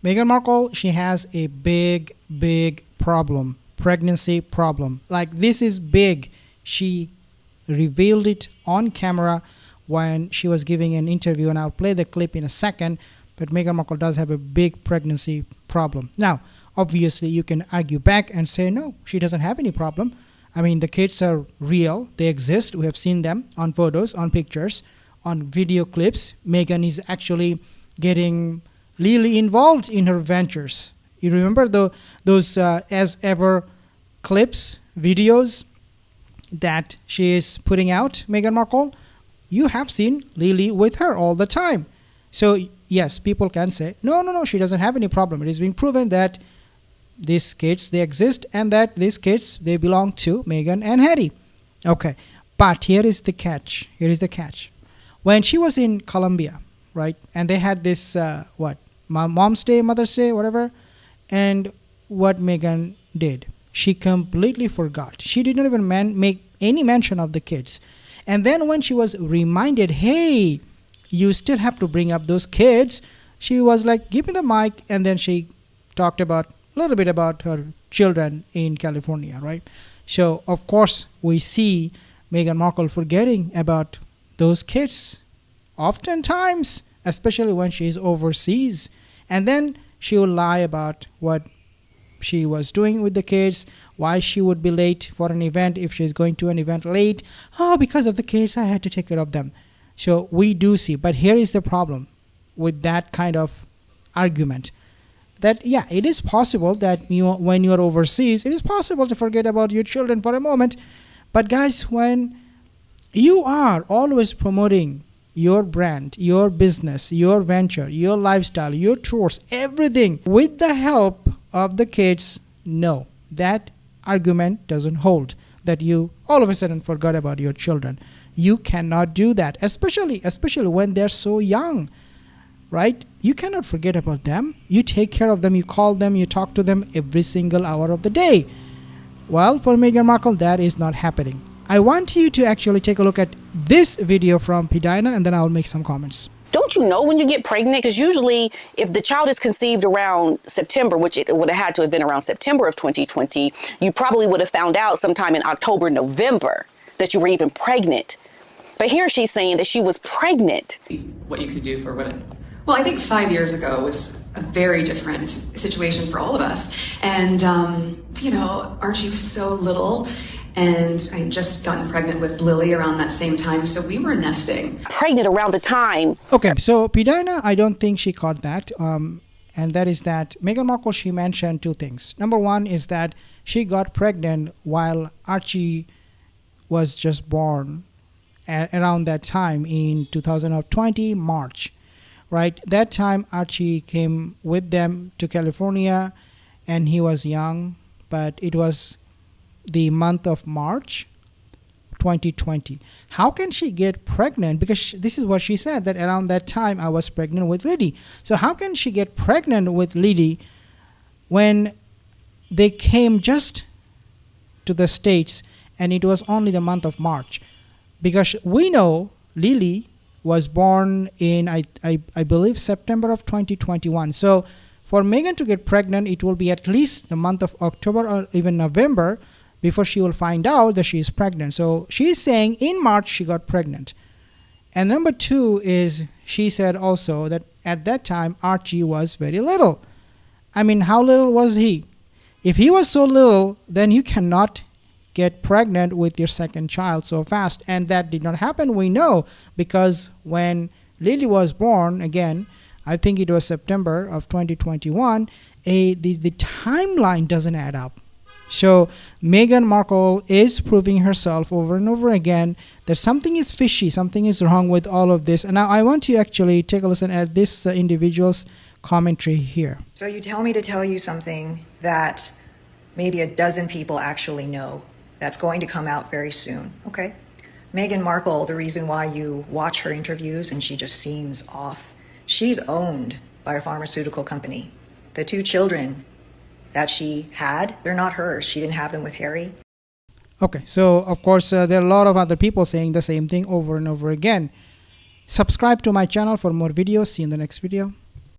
Meghan Markle, she has a big problem, pregnancy problem. Like, this is big. She revealed it on camera when she was giving an interview, and I'll play the clip in a second. But Meghan Markle does have a big pregnancy problem. Now, obviously, you can argue back and say, no, she doesn't have any problem. I mean, the kids are real. They exist. We have seen them on photos, on pictures, on video clips. Meghan is actually getting Lily involved in her ventures. You remember those as ever clips, videos that she is putting out, Meghan Markle? You have seen Lily with her all the time. So yes, people can say, no, she doesn't have any problem. It has been proven that these kids, they exist, and that these kids, they belong to Meghan and Harry. Okay, but here is the catch. When she was in Colombia, right, and they had this, Mom's Day, Mother's Day, whatever, and what Meghan did, she completely forgot. She did not even make any mention of the kids. And then when she was reminded, hey, you still have to bring up those kids, she was like, give me the mic, and then she talked about a little bit about her children in California, right? So, of course, we see Meghan Markle forgetting about those kids oftentimes, especially when she's overseas. And then she will lie about what she was doing with the kids, why she would be late for an event if she's going to an event late. Oh, because of the kids, I had to take care of them. So we do see. But here is the problem with that kind of argument. That, yeah, it is possible that when you're overseas, it is possible to forget about your children for a moment. But guys, when you are always promoting your brand, your business, your venture, your lifestyle, your tours, everything with the help of the kids, no, that argument doesn't hold, that you all of a sudden forgot about your children. You cannot do that, especially when they're so young. Right? You cannot forget about them. You take care of them, you call them, you talk to them every single hour of the day. Well, for Meghan Markle, that is not happening. I want you to actually take a look at this video from Pidina, and then I'll make some comments. Don't you know when you get pregnant? Because usually if the child is conceived around September, which it would have had to have been around September of 2020, you probably would have found out sometime in October, November that you were even pregnant. But here she's saying that she was pregnant. What you could do for women. Well, I think 5 years ago was a very different situation for all of us. And, Archie was so little, and I had just gotten pregnant with Lily around that same time, so we were nesting. Pregnant around the time. Okay, so Pidina, I don't think she caught that. And that is that Meghan Markle, she mentioned two things. Number one is that she got pregnant while Archie was just born around that time in 2020, March. Right, that time Archie came with them to California, and he was young, but it was the month of March 2020. How can she get pregnant? Because this is what she said, that around that time I was pregnant with Lily. So how can she get pregnant with Lily when they came just to the States and it was only the month of March? Because we know Lily was born in, I believe, September of 2021. So for Meghan to get pregnant, it will be at least the month of October or even November before she will find out that she is pregnant. So she's saying in March she got pregnant. And number two is she said also that at that time Archie was very little. I mean, how little was he? If he was so little, then you cannot get pregnant with your second child so fast. And that did not happen, we know, because when Lily was born, again, I think it was September of 2021, the timeline doesn't add up. So Meghan Markle is proving herself over and over again that something is fishy, something is wrong with all of this. And now I want to actually take a listen at this individual's commentary here. So you tell me to tell you something that maybe a dozen people actually know. That's going to come out very soon, okay? Meghan Markle, the reason why you watch her interviews and she just seems off, she's owned by a pharmaceutical company. The two children that she had, they're not hers. She didn't have them with Harry. Okay, so of course there are a lot of other people saying the same thing over and over again. Subscribe to my channel for more videos. See you in the next video.